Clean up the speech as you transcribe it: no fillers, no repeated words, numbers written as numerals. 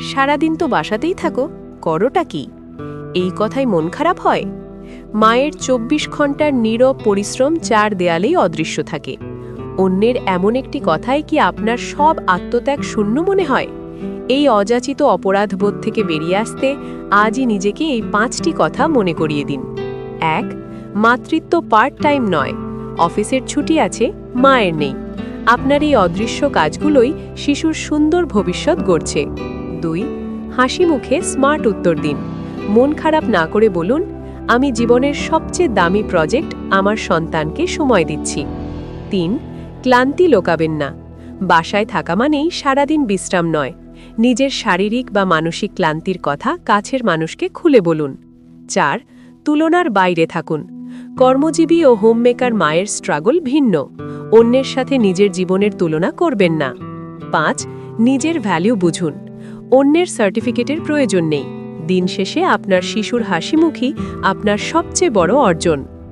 সারাদিন তো বাসাতেই থাকো, করোটা কি? এই কথায় মন খারাপ হয়? মায়ের ২৪ ঘন্টার নীরব পরিশ্রম ৪ দেয়ালেই অদৃশ্য থাকে। অন্যের এমন একটি কথায় কি আপনার সব আত্মত্যাগ শূন্য মনে হয়? এই অযাচিত অপরাধবোধ থেকে বেরিয়ে আসতে আজই নিজেকে এই ৫টি কথা মনে করিয়ে দিন। ১. মাতৃত্ব পার্ট টাইম নয়। অফিসের ছুটি আছে, মায়ের নেই। আপনার এই অদৃশ্য কাজগুলোই শিশুর সুন্দর ভবিষ্যৎ গড়ছে। ২. হাসি মুখে স্মার্ট উত্তর দিন। মন খারাপ না করে বলুন, আমি জীবনের সবচেয়ে দামি প্রজেক্ট আমার সন্তানকে সময় দিচ্ছি। ৩. ক্লান্তি লোকাবেন না। বাসায় থাকা মানেই সারাদিন বিশ্রাম নয়। নিজের শারীরিক বা মানসিক ক্লান্তির কথা কাছের মানুষকে খুলে বলুন। ৪. তুলনার বাইরে থাকুন। কর্মজীবী ও হোমমেকার মায়ের স্ট্রাগল ভিন্ন। অন্যের সাথে নিজের জীবনের তুলনা করবেন না। ৫. নিজের ভ্যালু বুঝুন। অন্যের সার্টিফিকেটের প্রয়োজন নেই। দিন শেষে আপনার শিশুর হাসিমুখী আপনার সবচেয়ে বড় অর্জন।